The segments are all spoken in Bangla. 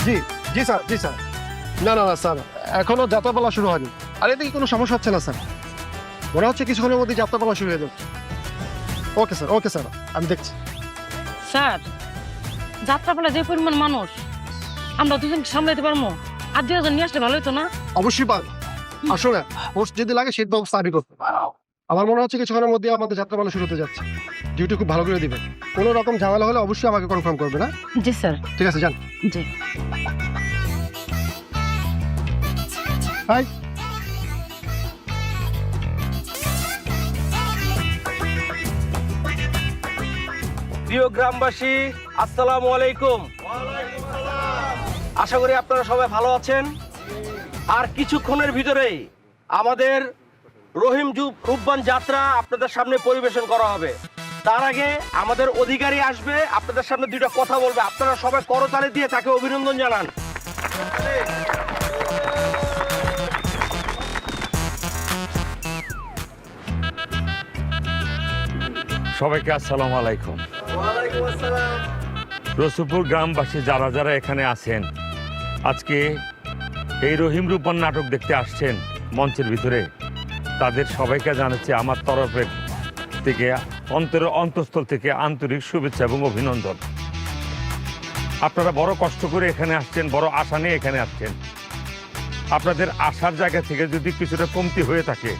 জি জি স্যার জি স্যার। না না না স্যার, এখনো যাত্রাপালা শুরু হয়নি। আর এতে কি কোনো সমস্যা হচ্ছে না স্যার? মনে হচ্ছে কিছুক্ষণের মধ্যে যাত্রাপালা শুরু হয়ে যাবে। ওকে স্যার, আমি দেখছি। স্যার, যাত্রাপালা যে পরিমাণ মানুষ, আমরা দুজন সামলাইতে পারবো? আর 2 জন নিয়ে আসলে ভালো হতো না? অবশ্যই পারবে। আসলে পোস্ট যদি লাগে সেই ব্যবস্থা আমি করতে পারবো। আমার মনে হচ্ছে কিছুক্ষণের মধ্যে আমাদের যাত্রাপালা শুরু হতে যাচ্ছে। ডিউটি খুব ভালো করে দিবেন। কোনো রকম ঝামেলা হলে অবশ্যই আমাকে কনফার্ম করবে না? জি স্যার। ঠিক আছে, যান। জি। হাই। প্রিয় গ্রামবাসী, আসসালামু আলাইকুম। আশা করি আপনারা সবাই ভালো আছেন। আর কিছুক্ষণের ভিতরেই আমাদের রহিম রূপবান যাত্রা আপনাদের সামনে পরিবেশন করা হবে। তার আগে আমাদের অধিকারী আসবে, আপনাদের সামনে 2টা কথা বলবে। আপনারা সবাই করতালি দিয়ে তাকে অভিনন্দন জানান। সবাইকে আসসালামু আলাইকুম। রসুলপুর গ্রামবাসী যারা যারা এখানে আছেন, আজকে এই রহিম রূপবান নাটক দেখতে আসছেন মঞ্চের ভিতরে, তাদের সবাইকে জানাচ্ছি আমার তরফের থেকে, অন্তরের অন্তঃস্থল থেকে আন্তরিক শুভেচ্ছা এবং অভিনন্দন। আপনারা বড় কষ্ট করে এখানে আসছেন, বড় আশা নিয়ে এখানে আসছেন। আপনাদের আসার জায়গা থেকে যদি কিছুটা কমতি হয়ে থাকে,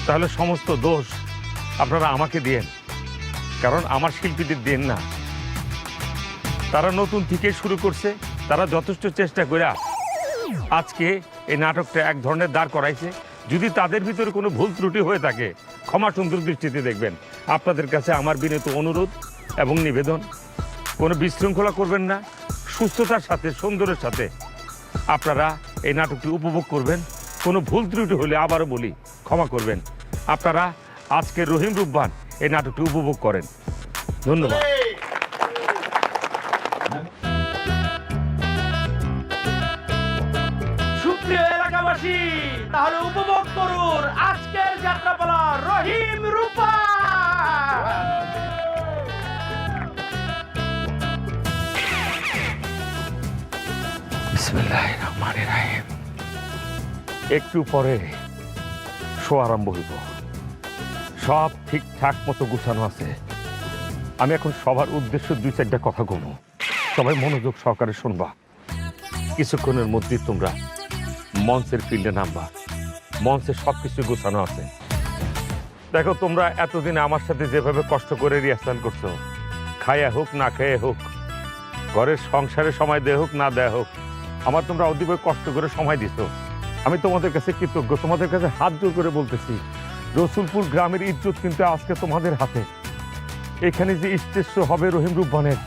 তাহলে সমস্ত দোষ আপনারা আমাকে দিয়েন, কারণ আমার শিল্পীদের দিন না। তারা নতুন থেকে শুরু করছে, তারা যথেষ্ট চেষ্টা করে আজকে এই নাটকটা এক ধরনের দাঁড় করাইছে। যদি তাদের ভিতরে কোনো ভুল ত্রুটি হয়ে থাকে, ক্ষমা সুন্দর দৃষ্টিতে দেখবেন। আপনাদের কাছে আমার বিনীত অনুরোধ এবং নিবেদন, কোনো বিশৃঙ্খলা করবেন না, সুস্থতার সাথে সুন্দরের সাথে আপনারা এই নাটকটি উপভোগ করবেন। কোনো ভুল ত্রুটি হলে আবারও বলি ক্ষমা করবেন। আপনারা আজকে রহিম রূপবান এই নাটকটি উপভোগ করেন। ধন্যবাদ। সুপ্রিয় এলাকাবাসী, তাহলে উপভোগ করুন আজকের যাত্রাপালা রহিম রূপবান। বিসমিল্লাহির রহমানির রহিম। একটু পরে শো আরম্ভ হইব। সব ঠিকঠাক মতো গুছানো আছে। আমি এখন সবার উদ্দেশ্য 2-4টা কথা বলবো, সবাই মনোযোগ সহকারে শুনবা। কিছুক্ষণের মধ্যে তোমরা মঞ্চের ফিল্ডে নামবা। মঞ্চে সব কিছু গুছানো আছে। দেখো, তোমরা এতদিন আমার সাথে যেভাবে কষ্ট করে রিহার্সাল করছো, খায়া হোক না খেয়ে হোক, ঘরের সংসারে সময় দেয়া হোক না দেয়া হোক, আমার তোমরা অধিক কষ্ট করে সময় দিছো। আমি তোমাদের কাছে কৃতজ্ঞ। তোমাদের কাছে হাত জোর করে বলতেছি, রসুলপুর গ্রামের ইজ্জত কিন্তু আজকে তোমাদের হাতে। এখানে যে স্টেজ শো হবে রহিম রূপবানের,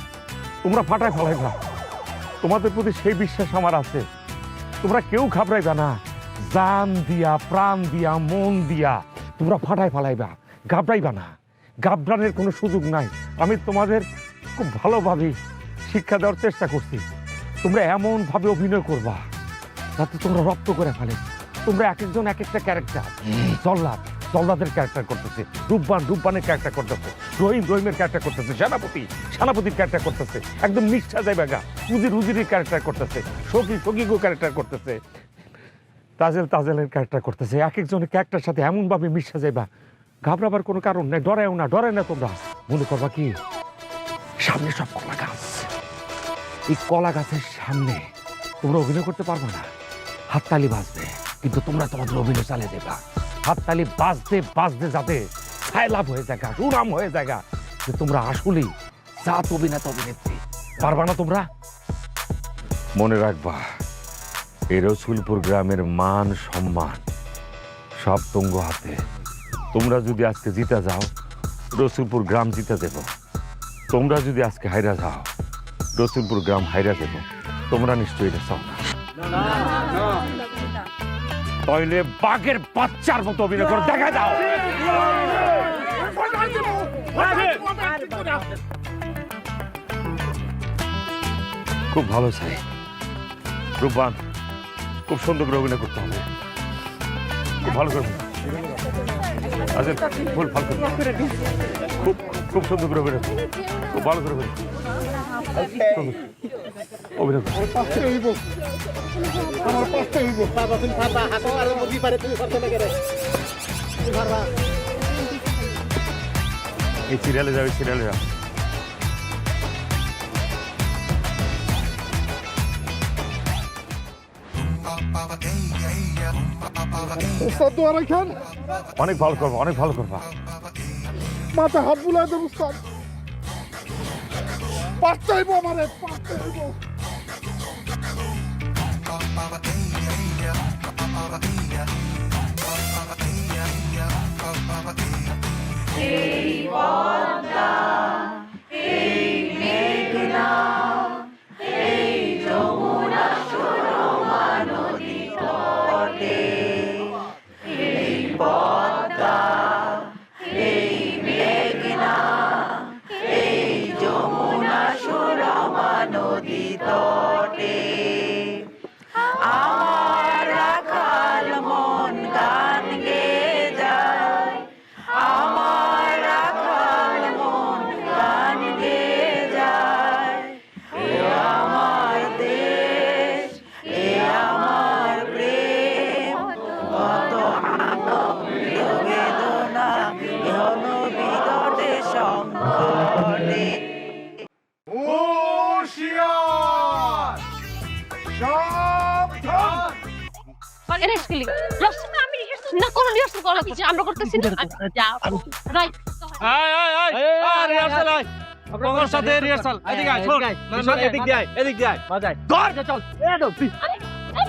তোমরা ফাটায় ফেলাইবা। তোমাদের প্রতি সেই বিশ্বাস আমার আছে। তোমরা কেউ ঘাবড়াইবা না। জান দিয়া, প্রাণ দিয়া, মন দিয়া তোমরা ফাটায় ফেলাইবা, ঘাবড়াইবা না। ঘাবড়ানোর কোনো সুযোগ নাই। আমি তোমাদের খুব ভালোভাবে শিক্ষা দেওয়ার চেষ্টা করছি। তোমরা এমনভাবে অভিনয় করবা যাতে তোমরা রপ্ত করে ফেলে। তোমরা এক একজন এক একটা ক্যারেক্টার। জল্লাদের ক্যারেক্টার করতেছে, রূপবানের ক্যারেক্টার করতেছে, রহিমের ক্যারেক্টার করতেছে, সেনাপতির ক্যারেক্টার করতেছে, একদম নিষ্ঠা যাইবা গা, উজিরের ক্যারেক্টার করতেছে, সখীগো ক্যারেক্টার করতেছে, তাজেলের ক্যারেক্টার করতেছে। এক একজনের ক্যারেক্টার সাথে এমনভাবে মিশা যাইবা, ঘাবড়াবার কোনো কারণ নাই। ডরায়ও না তোমরা। মনে করবা কি, সামনে সব কলা গাছ, এই কলা গাছের সামনে তোমরা অভিনয় করতে পারবো না। হাততালি বাজবে, কিন্তু তোমরা তোমাদের অভিনয় চালিয়ে দেবা। হাততালি বাজতে যাতে ছায়লাভ হয়ে জায়গা, সুনাম হয়ে জায়গা যে তোমরা আসলেই জাত অভিনেত্রী। পারবা না তোমরা? মনে রাখবা, এই রসুলপুর গ্রামের মান সম্মান সব তুঙ্গ হাতে। তোমরা যদি আজকে জিতা যাও, রসুলপুর গ্রাম জিতা দেব। তোমরা যদি আজকে হাইরা যাও, রসুলপুর গ্রাম হাইরা দেব। তোমরা নিশ্চয়ই এটা চাও না। তাইলে বাঘের বাচ্চার মতো অভিনয় করে দেখা দাও। খুব ভালো চাই রূপবান, খুব সুন্দর করে অভিনয় করতে হবে। খুব ভালো করে, আচ্ছা, ভালো করে, খুব খুব সুন্দর করে অভিনয় করো। খুব ভালো করে অভিনয় করো। অভিনয় করো। এই সিরিয়ালে যাও, এই সিরিয়ালে যাও। উস্তাদ দোয়া রাখেন, অনেক ভালো করবো, অনেক ভালো করবা। মাথা হাত বুলাই দেন উস্তাদ। পারতে হইব আমারে, পারতে হইব। আমরা করতেছি না। যাও রাইট তোমার সাথে রিহার্সাল এদিকে আয় শোন এদিক দিয়ে আয় এদিক দিয়ে আয় বাজাই ধর চল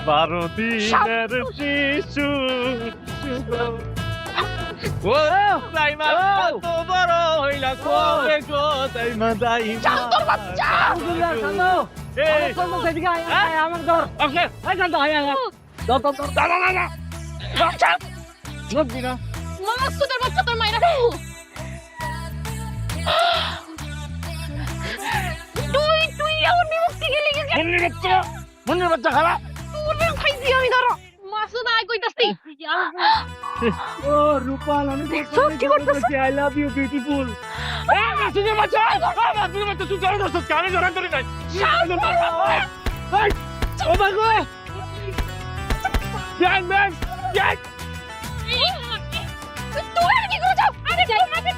বারোদিনের শিশু ও সাইমা কত বড় হইলা কোলে গো সাইমা দাইমা তোর বাচ্চা এই এদিকে আয় আমার ধর ওকে আয় কান্দ আয় আয় ধর ধর ধর দাদা দাদা বাচ্চা নবি না মাস তোর বাচ্চা তোর মাইরা তুই আমার নিমুক্তি গেলি মন্দির বাচ্চা খালা তোর খাইছি আমি ধরো মাসুদ আয় কইতাছি ও রূপাল আমি দেখছো কি করতেছ আই লাভ ইউ বিউটিফুল এই মাসুদের বাচ্চা মাসুদের বাচ্চা তুই জানো তো কানে জড়ান করি নাই এই ও বাগো জ্ঞান ম্যান জ্ঞান তুই আর কি করে যাও আরে যাই আরে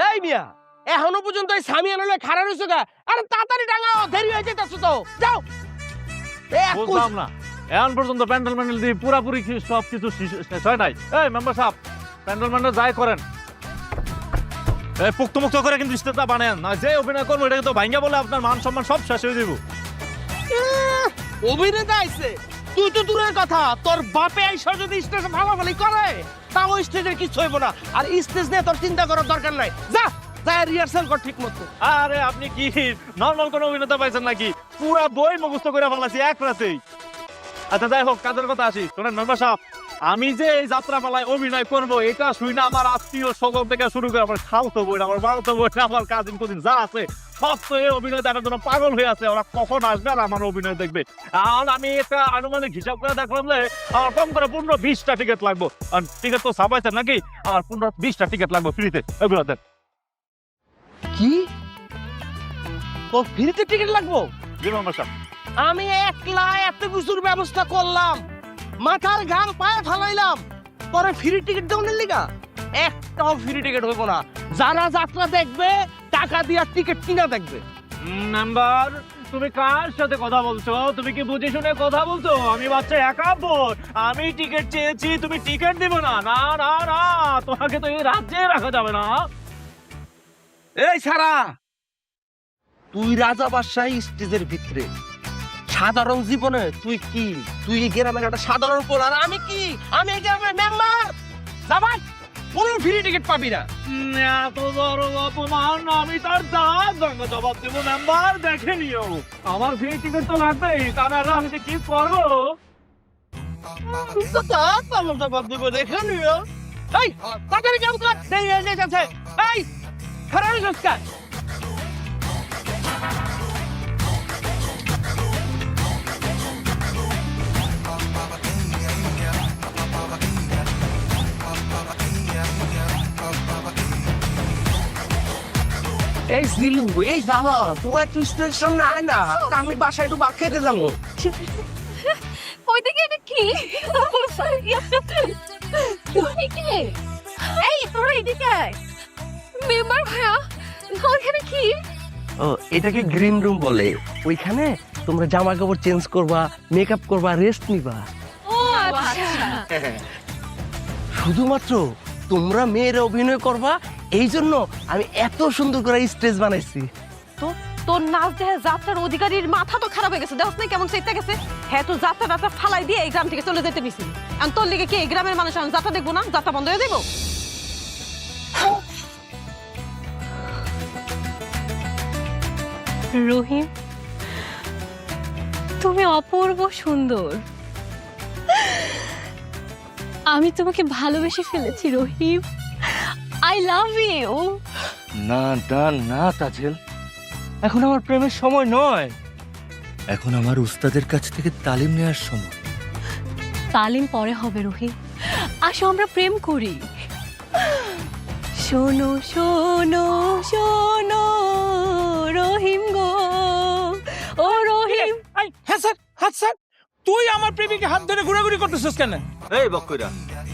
এই মিয়া এখনো পর্যন্ত এই সামিয়ান হলে খাড়া রইছো গা আরে তাড়াতাড়ি টাঙাও দেরি হয়ে যাইতাছো তো যাও বুঝলাম না এখন পর্যন্ত প্যান্ডেল ম্যান্ডেল দিয়ে পুরাপুরি সব কিছু শেষ হয় নাই। এই মেম্বার সাহেব প্যান্ডেল ম্যান্ডেল যাই করেন এই পুক্ত মুক্ত করে কিন্তু স্টেজটা বানান না, যে অভিনয় করবো এটা কিন্তু ভাঙ্গা বলে আপনার মান সম্মান সব শেষ হয়ে দিব। অভিনেতা আইছে তুই তো দূরের কথা তোর বাপে আইসা যদি স্টেজে ভাগাভাগি করে তাও স্টেজের কিছু হইব না আর স্টেজ নিয়ে তোর চিন্তা করার দরকার নাই যা যা রিহার্সাল কর ঠিক মতো আরে আপনি কি নর্মাল কোন অভিনেতা পাইছেন নাকি? পুরা বই মুখস্থ করে ফেলাছি এক রাতেই। আচ্ছা যাই হোক কাজের কথা আসি, শোনেন মেম্বার সাহেব আমি যে এই যাত্রাপালায় অভিনয় করবো এটা শুই না আমার আত্মীয় স্বজন থেকে শুরু করে আমার খালতো বোন আমার মালতো বোন আমার কাজিন কুজিন যা আছে সব তো এই অভিনয় দেখার জন্য পাগল হয়ে আছে। ওরা কখন আসবে আর আমার অভিনয় দেখবে। আর আমি একটা আনুমানিক হিসাব করে দেখলাম যে আমার কম করে 15-20টা টিকিট লাগবে। আর টিকিট তো ছাপাইছেন নাকি? আমার 15-20টা টিকিট লাগবে ফ্রিতে, এগুলো দেন। কি তোর ফ্রিতে টিকিট লাগবো? জি মেম্বার সাহেব। আমি একলা এত কিছুর ব্যবস্থা করলাম মাথার ঘাম পায়ে ফালাইলাম পরে ফ্রি টিকিট দেওয়ার লিগা একটাও ফ্রি টিকিট হইব না। যারা যাত্রা দেখবে টাকা দিয়া টিকিট কিনা দেখবে। নাম্বার তুমি কার সাথে কথা বলছো? তুমি কি বুঝে শুনে কথা বলছো? আমি বাচ্চা একা বোন, আমি টিকিট চেয়েছি, তুমি টিকিট দিব না? না না না, তোমাকে তো এই রাজ্যে রাখা যাবে না। এই সারা তুই রাজা বাদশাহ স্টেজের ভিতরে সাধারণ জীবনে তুই কি? তুই এই গ্রামের একটা সাধারণ পোল আর আমি কি? আমি এই গ্রামের মেম্বার। যাবাই কোনো ফ্রি টিকিট পাবি না। এত বড় অপমান আমি তার জবাব দেবো। মেম্বার দেখে নিও, আমার ফ্রি টিকিট তো লাগবেই, তাহলে আমি যে কি করবো? জবাব দেবো দেখে নিও। এই তাড়াতাড়ি কাম কর, দেরি হয়ে যাচ্ছে। এই খারাপ সংস্কার এই সিলু এই দাদা তোমার একটু স্টেশন নাই না আমি বাসায় একটু ভাত খেতে যাবো ওইদিকে এটা কি এই তোরা এদিকে মেম্বার ভাইয়া ওখানে কি ও এটাকে গ্রিন রুম বলে ওইখানে তোমরা জামা কাপড় চেঞ্জ করবা মেকআপ করবা রেস্ট নিবা ও আচ্ছা শুধুমাত্র তোমরা মেয়েরা অভিনয় করবা এই জন্য আমি এত সুন্দর করে স্টেজ বানাইছি তো তোর নাচ দেখে যাত্রার অধিকারীর মাথা তো খারাপ হয়ে গেছে দেখছ না কেমন সেটা গেছে হ্যাঁ তো যাত্রা ফালাই দিয়ে এই গ্রাম থেকে চলে যেতে নিছি আর তোর লিগে কি এই গ্রামের মানুষ আমি যাত্রা দেখবো না যাত্রা বন্ধ হয়ে দেবো রহিম তুমি অপূর্ব সুন্দর আমি তোমাকে ভালোবেসে ফেলেছি রহিম আই লাভ ইউ না না না তাজেল এখন আমার প্রেমের সময় নয় এখন আমার উস্তাদের কাছ থেকে তালিম নেওয়ার সময় তালিম পরে হবে রহিম আসো আমরা প্রেম করি শোনো শোনো শোনো রহিম গো ও রহিম হ্যাঁ স্যার তুই আমার প্রেমিকে হাত ধরে ঘোরাঘুরি করতেছিস কেন? এই বক্কইরা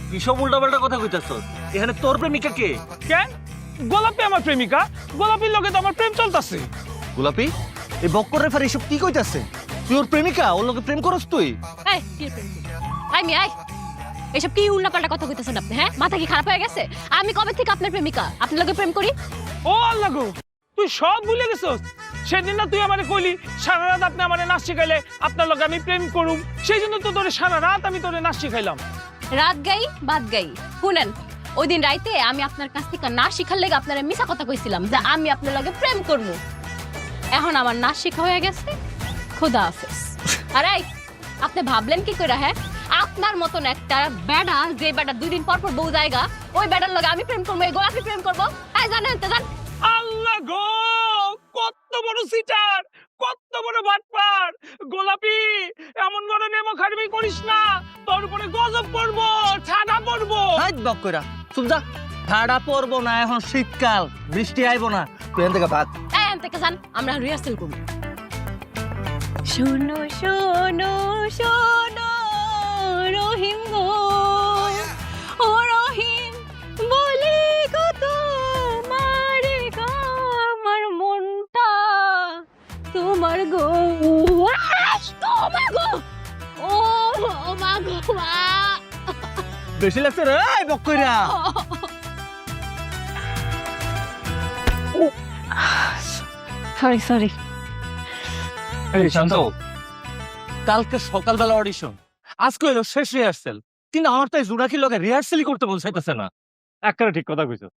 কি সব উল্টাপাল্টা কথা কইতাছস এখানে তোর প্রেমিকা কে কেন গোলাপি আমার প্রেমিকা গোলাপির লগে তো আমার প্রেম চলতেছে। গোলাপি এই বক্কর রেফার এসব কি কইতাছে তুই ওর প্রেমিকা ওর লগে প্রেম করস তুই এই কি প্রেম আই মি আই এসব কি উল্টাপাল্টা কথা কইতেছেন আপনি হ্যাঁ মাথা কি খারাপ হয়ে গেছে আমি কবে থেকে আপনার প্রেমিকা আপনার লগে প্রেম করি ও আল্লাহ গো তুই সব ভুলে গেছস সেদিন না তুই আমারে কইলি সারা রাত আপনি আমারে নাচ শিখাইলে আপনার লগে আমি প্রেম করুম সেই জন্য তো তোরে সারা রাত আমি তোরে নাচ শিখাইলাম। রাত গাই বাদ গাই শুনেন ওই দিন রাইতে আমি আপনার কাছ থেকে নাচ শিখার লেগে আপনারা মিছা কথা কইছিলাম যে আমি আপনার লগে প্রেম করবো এখন আমার নাচ শিখা হয়ে গেছে খোদা হাফেজ আরে আপনি ভাবলেন কি করে হ্যাঁ আপনার মতন একটা বেড়া যে বেড়া 2 দিন পর পর বউ জায়গা ওই বেড়ার লগে আমি প্রেম করবো এই গোলাপি প্রেম করবো এই জানেন তো জান আল্লাহ গো কত বড় সিটার কত বড় বাটপার গোলাপি এমন বড় নেমো খারবি করিস না তোর উপরে গজব পড়বো ছাড়া পড়বো। হাই বক্কইরা চুপ যা ঠাড়া পড়বো না এখন শীতকাল বৃষ্টি আইবো না তুই এখান থেকে ভাগ এই থেকে জান আমরা রিহার্সাল করব শোনো শোনো শোনো রহিম গো ও রহিম বলি গো তোমার গো আমার মনটা তোমার গো তোমার গো ও মা গো মা বেশি লাগছে রে এই বক্কইরা সরি এই শান্ত কালকে সকালবেলা অডিশন আজকে হলো শেষ রিহার্সাল কিন্তু আমার তো জুরাকির লগে রিহার্সালই করতে বলছাইতেছে না একেবারে ঠিক কথা কইছস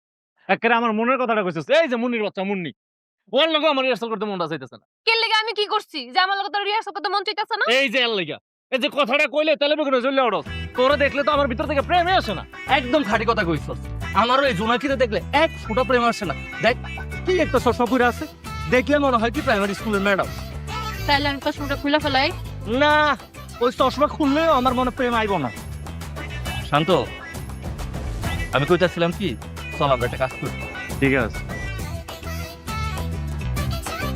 একেবারে আমার মনের কথাটা কইছস এই যে মুন্নির বাচ্চা মুন্নি ওর লগে আমার রিহার্সাল করতে মনটা চাইতেছে না। কে লেগে আমি কি করছি যে আমার লগে তোর রিহার্সাল করতে মন চাইতেছে না এই যে এর লাগা এই যে কথাটা কইলে তাহলে বকরে চলে ওড়স তোরা দেখলে তো আমার ভিতর থেকে প্রেমই আসে না। একদম খাঁটি কথা কইছস আমারও এই জুনাকিরে দেখলে এক ফোঁটা প্রেম আসে না দেখ কি একটা চশমা পরে আছে দেখলে মনে হয় কি প্রাইমারি স্কুলের ম্যাডাম তাহলে আমি চশমাটা খুলে ফেলাই না ওই চশমা খুললেও আমার মনে প্রেম আইব না। শান্ত আমি কইতাছিলাম কি চল আমরা একটা কাজ করি ঠিক আছে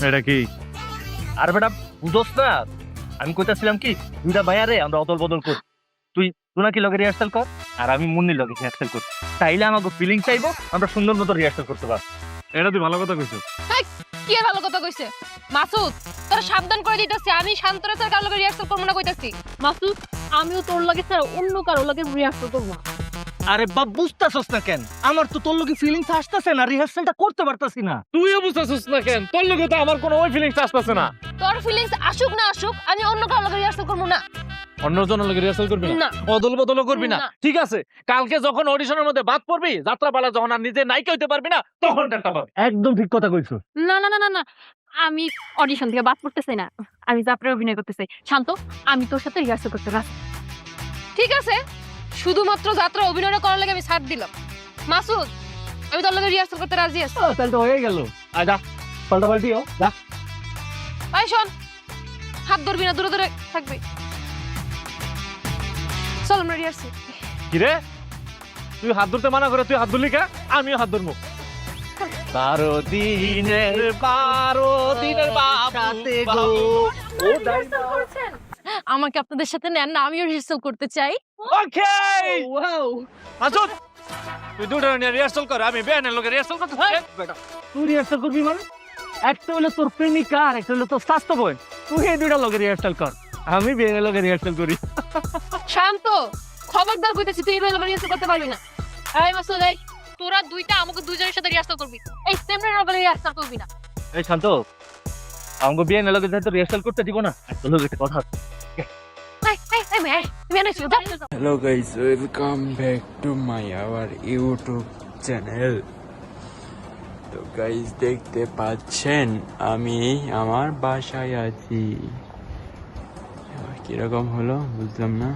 এটা কি আর বেটা বুঝোস না আমি কইতাছিলাম কি দুইটা ভাইয়ারে আমরা অদল বদল করি তুই জুনাকি লগে রিহার্সাল কর আর আমি মুন্নির লগে রিহার্সাল করি তাইলে আমাকে ফিলিং চাইবো আমরা সুন্দর মতো রিহার্সাল করতে পারবো। এটা তুই ভালো কথা কইছস। কি আর ভালো কথা কইছে মাসুদ তোর সাবধান করে দিতেছি আমি শান্তরা স্যার কারো লগে রিহার্সাল করব না কইতাছি মাসুদ আমিও তোর লগে স্যার অন্য কারো লগে রিহার্সাল করব না। আরে বাপ বুঝতাছস না কেন আমার তো তোর লগে ফিলিংস আসতেছে না রিহার্সালটা করতে পারতাছি না তুইও বুঝতেছিস না কেন তোর লগে তো আমার কোনো ওই ফিলিংস আসতেছে না। তোর ফিলিংস আসুক না আসুক আমি অন্য কারো লগে রিহার্সাল করব না। অন্য জনের লগে রিহার্সাল করবি না না। অদল বদলও করবি না না। ঠিক আছে কালকে যখন অডিশনের মধ্যে বাদ পড়বি যাত্রাপালা যখন আর নিজে নায়িকা হইতে পারবি না তখন একটা পাবি। একদম ঠিক কথা কইছস না না না না না আমি অডিশন থেকে বাদ পড়তে চাই না আমি যাত্রায় অভিনয় করতে চাই শান্ত আমি তোর সাথে রিহার্সাল করতে রাজি। ঠিক আছে শুধুমাত্র যাত্রা অভিনয় করার লাগে আমি ছাড় দিলাম মাসুদ আমি তোর লগে রিহার্সাল করতে রাজি আছি। তাহলে তো হয়ে গেল আজা পাল্টা পাল্টিও যা আয় শোন হাত ধরবি না দূরে দূরে থাকবি চল আমরা রিহার্সাল কি রে তুই হাত ধরতে মানা করে তুই হাত ধরলি কা আমিও হাত ধরবো 12 দিনের বাবু আমাকে আপনাদের সাথে নেন না, আমিও রিহার্সাল করতে চাই। ওকে মাসুদ তুই দুটো নিয়ে রিহার্সাল কর, আমি বেয়ানের লোকে রিহার্সাল করতে বেটা। তুই রিহার্সাল করবি মানে? একটা হলো তোর প্রেমিকা আর একটা হলো তোর স্বাস্থ্য বই, তুই এই দুইটা লোকে রিহার্সাল কর, আমি বেয়ানের লোকে রিহার্সাল করি। শান্ত, খবরদার কইতেছি তুই এভাবে রিহার্সাল করতে পারবি না। এই মাসুদ, এই তোরা দুইটা আমাকে দুজনের সাথে রিহার্সাল করবি, এই সেমনের ব্যাপারে রিহার্সাল করবি না। এই শান্ত, আমাকে বেয়ানের লোকে যেহেতু রিহার্সাল করতে দিব না, একটা লোক একটা কথা আছে। Hello guys, welcome back to my our YouTube channel. তো গাইস দেখতে পাচ্ছেন আমি আমার বাসায় আছি। কিরকম হলো বুঝলাম না,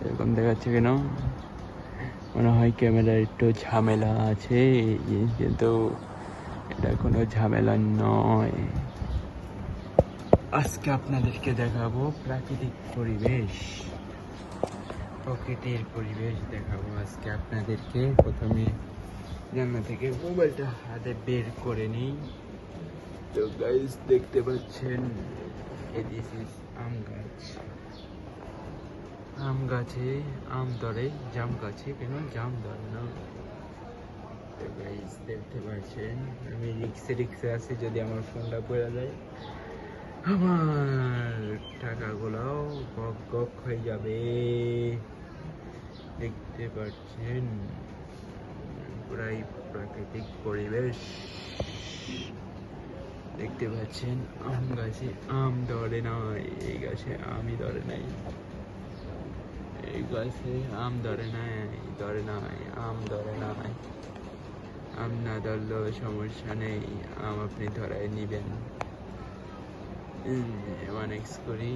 এরকম দেখাচ্ছে কেন? মনে হয় ক্যামেরার একটু ঝামেলা আছে, কিন্তু এটা কোনো ঝামেলা নয়। আজকে আপনাদেরকে দেখাবো প্রাকৃতিক পরিবেশ, প্রকৃতির পরিবেশ দেখাবো আজকে আপনাদেরকে। প্রথমে জানলা থেকে মোবাইলটা হাতে বের করে নিই। তো গাইস দেখতে পাচ্ছেন দিস ইজ আম গাছ। আম গাছে আম ধরে, জাম গাছে কেন জাম ধরে না? তো গাইস দেখতে পাচ্ছেন আমি রিক্সে আছি, যদি আমার ফোনটা পড়ে যায় আমার টাকাগুলোও গক গক হয়ে যাবে। দেখতে পাচ্ছেন পুরাই প্রাকৃতিক পরিবেশ। দেখতে পাচ্ছেন আম গাছে আম ধরে নাই, এই গাছে আমই ধরে নাই, এই গাছে আম ধরে নাই, আম ধরে নাই। আম না ধরলেও সমস্যা নেই, আম আপনি ধরায় নিবেন। করি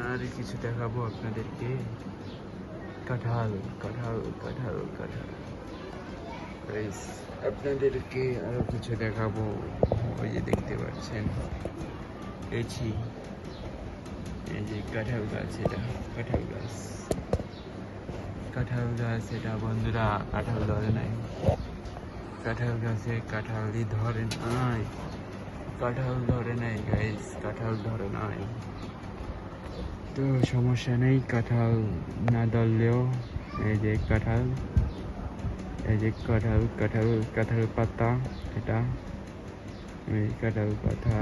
আর কিছু দেখাবো আপনাদেরকে। কাঁঠাল কাঁঠাল কাঁঠাল কাঁঠাল আপনাদেরকে আরো কিছু দেখাবো। ওই যে দেখতে পাচ্ছেন এই যে কাঁঠাল গাছ, এটা কাঁঠাল গাছ, কাঁঠাল গাছ এটা বন্ধুরা। কাঁঠাল ধরে নাই, কাঁঠাল গাছে কাঁঠালই ধরে নাই, কাঁঠাল ধরে নাই গাইস, কাঁঠাল ধরে নাই। তো সমস্যা নেই, কাঁঠাল না ধরলেও এই যে কাঁঠাল, এই যে কাঁঠাল কাঁঠাল কাঁঠাল পাতা, এটা এই কাঁঠাল পাতা,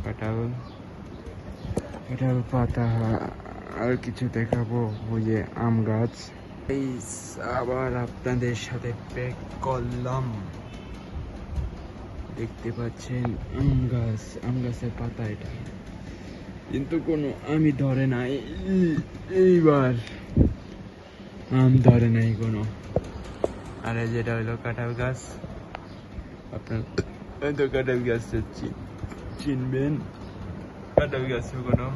কাঁঠাল কাঁঠাল পাতা। আর কিছু দেখাবো, ওই যে আম গাছ। এই আবার আপনাদের সাথে প্যাক করলাম। দেখতে পাচ্ছেন আম গাছ, আম গাছের পাতা এটা, কিন্তু কোনো আমি ধরে নাই। এইবার আম ধরে নাই কোনো। আর যেটা হলো কাঁঠাল গাছ, আপনার তো কাঁঠাল গাছ চিনবেন, কাঁঠাল গাছে কোনো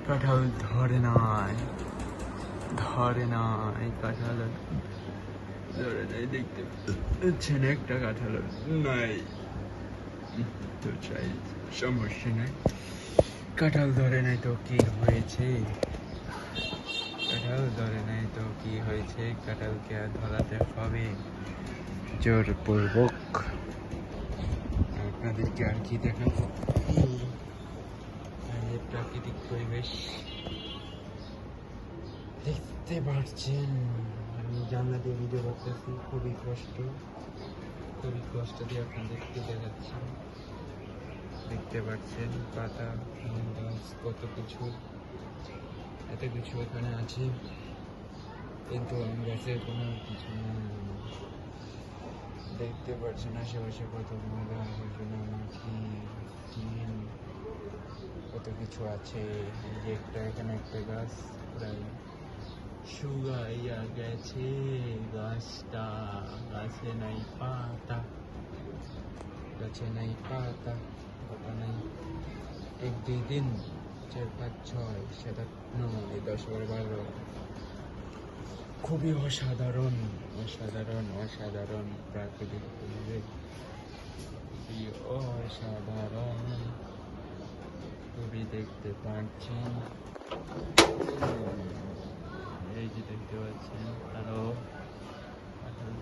কাঁঠাল ধরে নাই, ধরে নাই কাঁঠাল ধরে নাই। দেখতে পাচ্ছেন একটা কাঁঠাল নাই, তো চাই সমস্যা নাই। কাঁঠাল ধরে নাই তো কি হয়েছে, কাঁঠাল ধরে নাই তো কি হয়েছে, কাঁঠালকে আর ধরাতে হবে জোরপূর্বক। আপনাদেরকে আর কি দেখাবো, প্রাকৃতিক পরিবেশ দেখতে পাচ্ছেন। আমি জানলা দিয়ে ভিডিও করতেছি, খুবই কষ্ট দিয়ে আপনাদেরকে দেখাচ্ছি। দেখতে পাচ্ছেন পাতা, গাছ, কত কিছু, এত কিছু এখানে আছে, কিন্তু আম গাছের কোনো কিছু নেই। দেখতে পাচ্ছেন আশেপাশে কত মাছি, কত কিছু আছে। এই যে এখানে একটা গাছ প্রায় শুকাইয়া গেছে, গাছটা, গাছে নাই পাতা, গাছে নাই পাতা, পাতা নাই। 1 2 3 4 5 6 7 8 9 10 11 12। খুবই অসাধারণ অসাধারণ অসাধারণ প্রাকৃতিক পরিবেশ, খুবই অসাধারণ। খুবই দেখতে পাচ্ছেন, এই যে দেখতে পাচ্ছেন আরো কাঁঠাল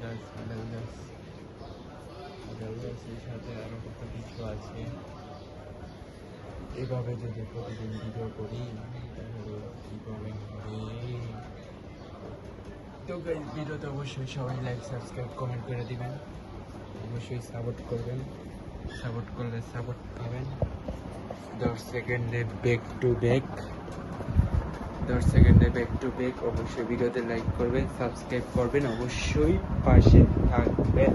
গাছের সাথে আরো কত কিছু আছে। এভাবে যদি প্রতিদিন ভিডিও করি তাহলে কিভাবে হবে। তো গাইস, ভিডিওতে অবশ্যই সবাই লাইক, সাবস্ক্রাইব, কমেন্ট করে দিবেন। অবশ্যই সাপোর্ট করবেন, সাপোর্ট করলে সাপোর্ট পাবেন। 10 সেকেন্ডে ব্যাক টু ব্যাক, 10 সেকেন্ডে ব্যাক টু ব্যাক। অবশ্যই ভিডিওতে লাইক করবেন, সাবস্ক্রাইব করবেন, অবশ্যই পাশে থাকবেন।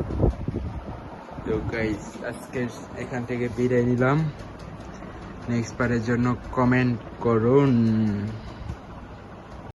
তো গাইস, আজকে এখান থেকে বিদায় নিলাম। নেক্সট পারের জন্য কমেন্ট করুন।